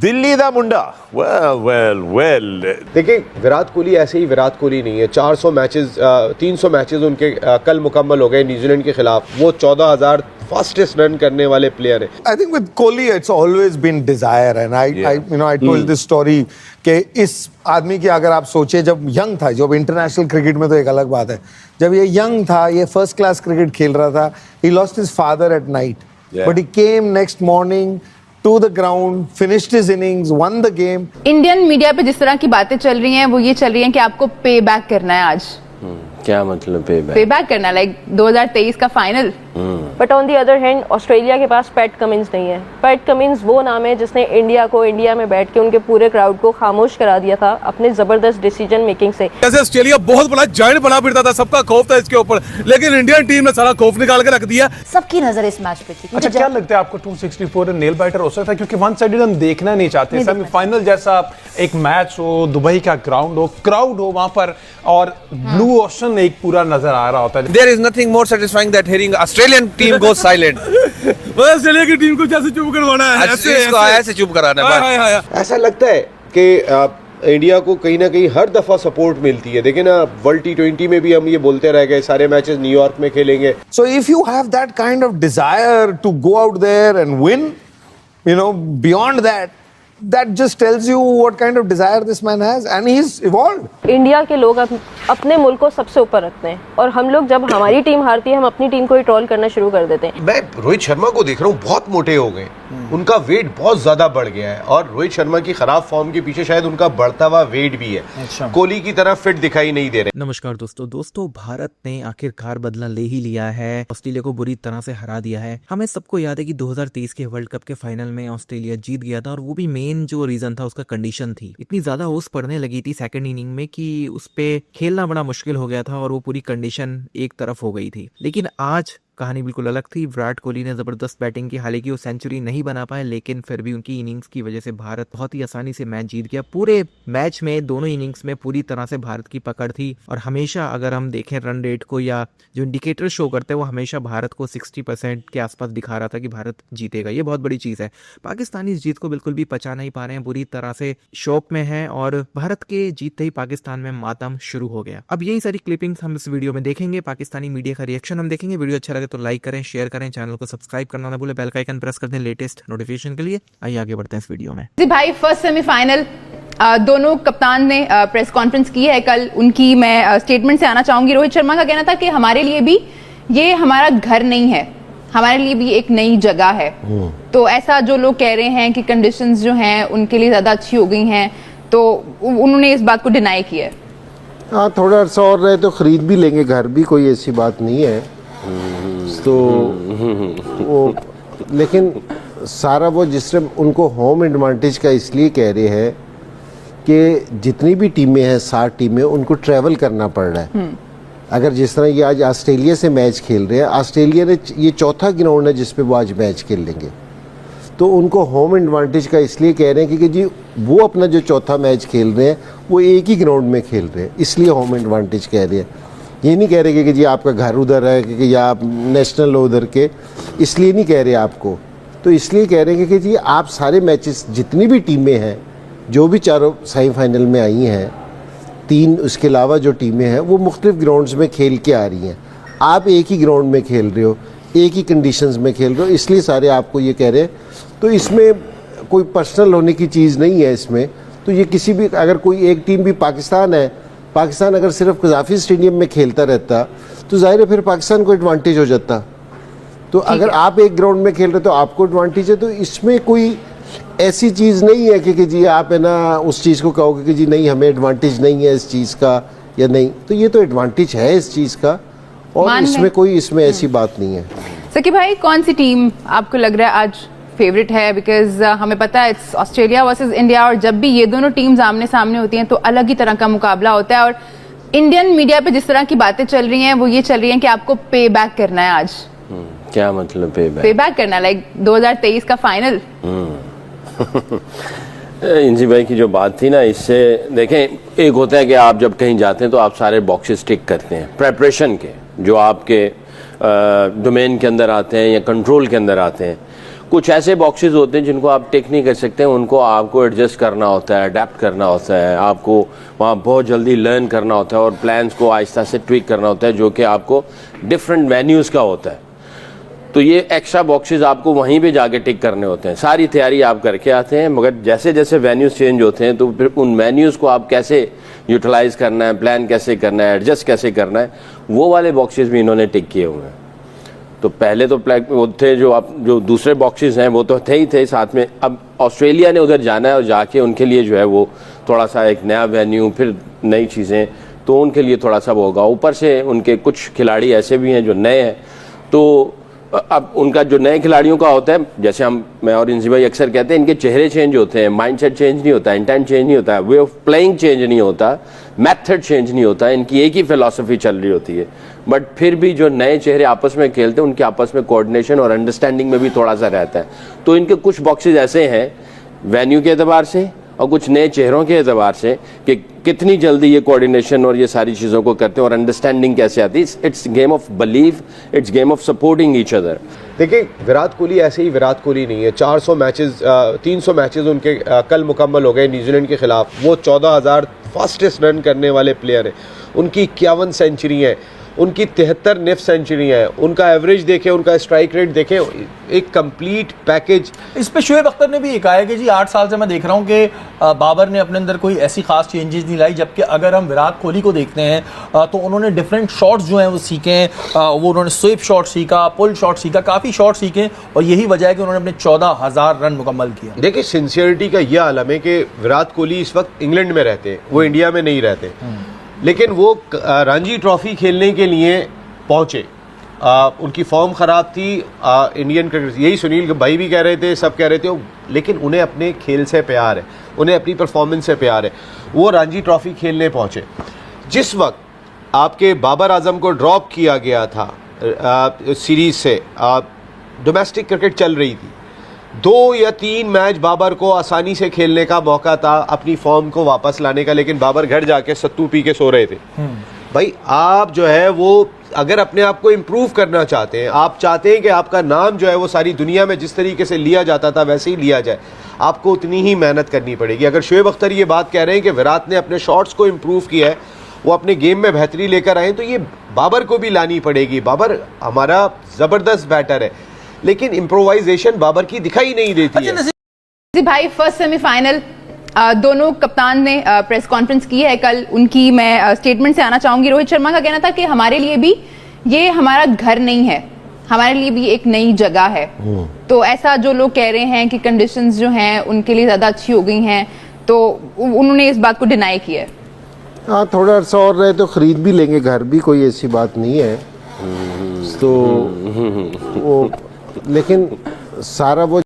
दिल्ली दा मुंडा वेल देखिए विराट कोहली ऐसे ही विराट कोहली नहीं है। 400 मैचेस 300 मैचेस उनके कल मुकम्मल हो गए न्यूजीलैंड के खिलाफ। वो 14,000 फास्टेस्ट रन करने वाले प्लेयर हैं। I think with Kohli it's always been desire and I told this story कि इस आदमी की अगर आप सोचे जब यंग था, जब इंटरनेशनल क्रिकेट में तो एक अलग बात है, जब ये यंग था, ये फर्स्ट क्लास क्रिकेट खेल रहा था, he lost his father at night but he came next morning to the ground, finished his innings, won the game. Indian media पे जिस तरह की बातें चल रही हैं वो ये चल रही हैं कि आपको पे बैक करना है आज। क्या मतलब पे बैक करना लाइक 2023 का final. But on the other hand Australia के पास पैट कमिंस नहीं है। पैट कमिंस वो नाम है जिसने इंडिया में बैठ के उनके पूरे क्राउड को खामोश करा दिया था अपने जबरदस्त डिसीजन मेकिंग से। जैसे ऑस्ट्रेलिया बहुत बड़ा जायंट बना फिरता था, सबका खौफ था इसके ऊपर, लेकिन इंडियन टीम ने सारा खौफ निकाल के रख दिया। सबकी नजर इस मैच पे थी। अच्छा, क्या लगता है आपको 264 नेल बाइटर हो सकता है? क्योंकि वन साइडेड हम देखना नहीं चाहते। सेमीफाइनल जैसा एक मैच हो, दुबई का ग्राउंड हो, क्राउड हो वहां पर, और ब्लू ओशन एक पूरा नजर आ रहा होता है। There is nothing more satisfying than hearing Australian team go silent. बस ऑस्ट्रेलिया की टीम को कैसे चुप करवाना है, ऐसे चुप कराना है। ऐसा लगता है कि इंडिया को कहीं ना कहीं हर दफा सपोर्ट मिलती है। देखिए ना, वर्ल्ड T20 में भी हम ये बोलते रह गए सारे मैचेस न्यूयॉर्क में खेलेंगे। So if you have that kind of desire to go out there and win, beyond that just tells you what kind of desire this man has and he's evolved. India के लोग अपने मुल्क को सबसे ऊपर रखते हैं, और हम लोग जब हमारी टीम हारती है हम अपनी टीम को ही ट्रोल करना शुरू कर देते हैं। मैं रोहित शर्मा को देख रहा हूँ, बहुत मोटे हो गए, उनका वेट बहुत ज्यादा बढ़ गया है, और रोहित शर्मा की खराब फॉर्म के पीछे शायद उनका बढ़ता हुआ वेट भी है। कोहली की तरह फिट दिखाई नहीं दे रहे। नमस्कार दोस्तों, भारत ने आखिरकार बदला ले ही लिया है। ऑस्ट्रेलिया को बुरी तरह से हरा दिया है। हमें सबको याद है कि 2023 के वर्ल्ड कप के फाइनल में ऑस्ट्रेलिया जीत गया था, और वो भी मेन जो रीजन था उसका कंडीशन थी। इतनी ज्यादा ओस पड़ने लगी थी सेकंड इनिंग में कि उस पे खेलना बड़ा मुश्किल हो गया था, और वो पूरी कंडीशन एक तरफ हो गई थी। लेकिन आज कहानी बिल्कुल अलग थी। विराट कोहली ने जबरदस्त बैटिंग की, हालांकि वो सेंचुरी नहीं बना पाए, लेकिन फिर भी उनकी इनिंग्स की वजह से भारत बहुत ही आसानी से मैच जीत गया। पूरे मैच में दोनों इनिंग्स में पूरी तरह से भारत की पकड़ थी, और हमेशा अगर हम देखें रन रेट को या जो इंडिकेटर शो करते हैं, वो हमेशा भारत को 60% के आसपास दिखा रहा था कि भारत जीतेगा। ये बहुत बड़ी चीज है। पाकिस्तानी इस जीत को बिल्कुल भी पचा नहीं पा रहे हैं, बुरी तरह से शौक में है, और भारत के जीतते ही पाकिस्तान में मातम शुरू हो गया। अब यही सारी क्लिपिंग्स हम इस वीडियो में देखेंगे। पाकिस्तानी मीडिया का रिएक्शन हम देखेंगे। वीडियो अच्छा लगे तो लाइक करें, शेयर करें, चैनल को सब्सक्राइब करना ना भूलें, बेल का आइकन प्रेस कर दें लेटेस्ट नोटिफिकेशन के लिए। आइए आगे बढ़ते हैं इस वीडियो में। जी भाई, फर्स्ट सेमीफाइनल दोनों कप्तान ने प्रेस कॉन्फ्रेंस की है कल। उनकी मैं स्टेटमेंट से आना चाहूंगी। रोहित शर्मा का कहना था कि हमारे लिए भी ये हमारा घर नहीं है, हमारे लिए भी एक नई जगह है। तो ऐसा जो लोग कह रहे हैं कि कंडीशंस जो हैं उनके लिए ज्यादा अच्छी हो गई हैं, तो उन्होंने इस बात को डिनाई किया है। हाँ, थोड़ा अर्सा और रहे तो खरीद भी लेंगे घर भी, कोई ऐसी बात नहीं है। तो वो लेकिन सारा वो जिससे उनको होम एडवांटेज का इसलिए कह रहे हैं कि जितनी भी टीमें हैं 60 टीमें, उनको ट्रैवल करना पड़ रहा है। अगर जिस तरह ये आज ऑस्ट्रेलिया से मैच खेल रहे हैं, ऑस्ट्रेलिया ने ये चौथा ग्राउंड है जिस पे वो आज मैच खेल लेंगे, तो उनको होम एडवांटेज का इसलिए कह रहे हैं कि जी वो अपना जो चौथा मैच खेल रहे हैं वो एक ही ग्राउंड में खेल रहे हैं, इसलिए होम एडवांटेज कह रहे हैं। ये नहीं कह रहे कि जी आपका घर उधर है कि या आप नेशनल उधर के, इसलिए नहीं कह रहे आपको। तो इसलिए कह रहे हैं कि जी आप सारे मैचेस जितनी भी टीमें हैं, जो भी चारों सेमीफाइनल में आई हैं, 3 उसके अलावा जो टीमें हैं वो मुख्तलिफ ग्राउंड्स में खेल के आ रही हैं। आप एक ही ग्राउंड में खेल रहे हो, एक ही कंडीशंस में खेल रहे हो, इसलिए सारे आपको ये कह रहे हैं। तो इसमें कोई पर्सनल होने की चीज़ नहीं है इसमें। तो ये किसी भी, अगर कोई एक टीम भी पाकिस्तान है, पाकिस्तान अगर सिर्फ कज़ाफ़ी स्टेडियम में खेलता रहता तो ज़ाहिर है फिर पाकिस्तान को एडवांटेज हो जाता। तो अगर आप एक ग्राउंड में खेल रहे तो आपको एडवांटेज है। तो इसमें कोई ऐसी चीज़ नहीं है कि जी आप है ना उस चीज़ को कहोगे कि जी नहीं हमें एडवांटेज नहीं है इस चीज़ का या नहीं। तो ये तो एडवांटेज है इस चीज़ का, और इसमें कोई इसमें ऐसी बात नहीं है। सकी भाई, कौन सी टीम आपको लग रहा है आज फेवरेट है? बिकॉज हमें पता है इट्स ऑस्ट्रेलिया वर्सेस इंडिया, और जब भी ये दोनों टीम्स आमने सामने होती हैं तो अलग ही तरह का मुकाबला होता है। और इंडियन मीडिया पे जिस तरह की बातें चल रही हैं वो ये चल रही हैं कि आपको पे बैक करना है आज। क्या मतलब पे बैक करना, लाइक 2023 का फाइनल। इंजी भाई की जो बात थी ना, इससे देखें, एक होता है कि आप जब कहीं जाते हैं तो आप सारे बॉक्सेस टिक करते हैं प्रेपरेशन के, जो आपके डोमेन के अंदर आते हैं या कंट्रोल के अंदर आते हैं। कुछ ऐसे बॉक्सेस होते हैं जिनको आप टिक नहीं कर सकते, उनको आपको एडजस्ट करना होता है, अडेप्ट करना होता है, आपको वहाँ बहुत जल्दी लर्न करना होता है और प्लान्स को आहिस्ता से ट्विक करना होता है, जो कि आपको डिफरेंट वेन्यूज़ का होता है। तो ये एक्स्ट्रा बॉक्सेस आपको वहीं पे जाके टिक करने होते हैं। सारी तैयारी आप करके आते हैं, मगर जैसे जैसे वेन्यूज़ चेंज होते हैं तो फिर उन वेन्यूज़ को आप कैसे यूटिलाइज़ करना है, प्लान कैसे करना है, एडजस्ट कैसे करना है, वो वाले बॉक्सेस भी इन्होंने टिक किए हुए हैं। तो पहले तो वो थे जो दूसरे बॉक्सेस हैं वो तो थे ही थे साथ में। अब ऑस्ट्रेलिया ने उधर जाना है और जाके उनके लिए जो है वो थोड़ा सा एक नया वेन्यू, फिर नई चीज़ें, तो उनके लिए थोड़ा सा वो होगा। ऊपर से उनके कुछ खिलाड़ी ऐसे भी हैं जो नए हैं, तो अब उनका जो नए खिलाड़ियों का होता है, जैसे मैं और इंजी भाई अक्सर कहते हैं, इनके चेहरे चेंज होते हैं, माइंडसेट चेंज नहीं होता, इंटेंट चेंज नहीं होता, वे ऑफ प्लेइंग चेंज नहीं होता, मेथड चेंज नहीं होता, इनकी एक ही फिलॉसफी चल रही होती है। बट फिर भी जो नए चेहरे आपस में खेलते हैं उनके आपस में कोऑर्डिनेशन और अंडरस्टैंडिंग में भी थोड़ा सा रहता है। तो इनके कुछ बॉक्सेस ऐसे हैं वेन्यू के एतबार से और कुछ नए चेहरों के एतबार से कि कितनी जल्दी ये कोऑर्डिनेशन और ये सारी चीज़ों को करते हैं और अंडरस्टैंडिंग कैसे आती है। It's game of believe, it's game of supporting each other. देखिए, विराट कोहली ऐसे ही विराट कोहली नहीं है। 400 मैचेस 300 मैचेस उनके कल मुकम्मल हो गए न्यूजीलैंड के खिलाफ। वो 14,000 फास्टेस्ट रन करने वाले प्लेयर हैं। उनकी 51 सेंचुरी हैं, उनकी 73 नेफ सेंचुरी है, उनका एवरेज देखें, उनका स्ट्राइक रेट देखें, एक कंप्लीट पैकेज। इस पे शोएब अख्तर ने भी ये कहा है कि जी 8 साल से मैं देख रहा हूँ कि बाबर ने अपने अंदर कोई ऐसी खास चेंजेस नहीं लाई, जबकि अगर हम विराट कोहली को देखते हैं तो उन्होंने डिफरेंट शॉट्स जो हैं वो सीखे हैं। वो उन्होंने स्वीप शॉट सीखा, पुल शॉट सीखा, काफ़ी शॉट सीखे और यही वजह है कि उन्होंने अपने 14,000 रन मुकम्मल किया। देखिए, सिंसियरिटी का यह आलम है कि विराट कोहली इस वक्त इंग्लैंड में रहते हैं, वो इंडिया में नहीं रहते, लेकिन वो रणजी ट्रॉफी खेलने के लिए पहुंचे। उनकी फॉर्म ख़राब थी इंडियन क्रिकेट, यही सुनील भाई भी कह रहे थे, सब कह रहे थे, लेकिन उन्हें अपने खेल से प्यार है, उन्हें अपनी परफॉर्मेंस से प्यार है। वो रणजी ट्रॉफी खेलने पहुंचे। जिस वक्त आपके बाबर आजम को ड्रॉप किया गया था सीरीज़ से, डोमेस्टिक क्रिकेट चल रही थी, 2 या 3 मैच बाबर को आसानी से खेलने का मौका था, अपनी फॉर्म को वापस लाने का, लेकिन बाबर घर जाके सत्तू पी के सो रहे थे। भाई, आप जो है वो अगर अपने आप को इम्प्रूव करना चाहते हैं, आप चाहते हैं कि आपका नाम जो है वो सारी दुनिया में जिस तरीके से लिया जाता था वैसे ही लिया जाए, आपको उतनी ही मेहनत करनी पड़ेगी। अगर शोएब अख्तर ये बात कह रहे हैं कि विराट ने अपने शॉट्स को इम्प्रूव किया है, वो अपने गेम में बेहतरी लेकर आए, तो ये बाबर को भी लानी पड़ेगी। बाबर हमारा ज़बरदस्त बैटर है, लेकिन इम्प्रोवाइजेशन बाबर की दिखाई नहीं देती है। जी भाई, फर्स्ट सेमीफाइनल दोनों कप्तान ने प्रेस कॉन्फ्रेंस की है कल। उनकी मैं स्टेटमेंट से आना चाहूंगी। रोहित शर्मा का कहना था कि हमारे लिए भी ये हमारा घर नहीं है, हमारे लिए भी एक नई जगह है। तो ऐसा जो लोग कह रहे हैं कि कंडीशंस जो हैं उनके लिए ज़्यादा अच्छी हो गई हैं, तो उन्होंने इस बात को डिनाई किया है। हाँ, थोड़ा अर्सा और रहे तो खरीद भी लेंगे घर भी, कोई ऐसी बात नहीं है। तो वो लेकिन सारा वो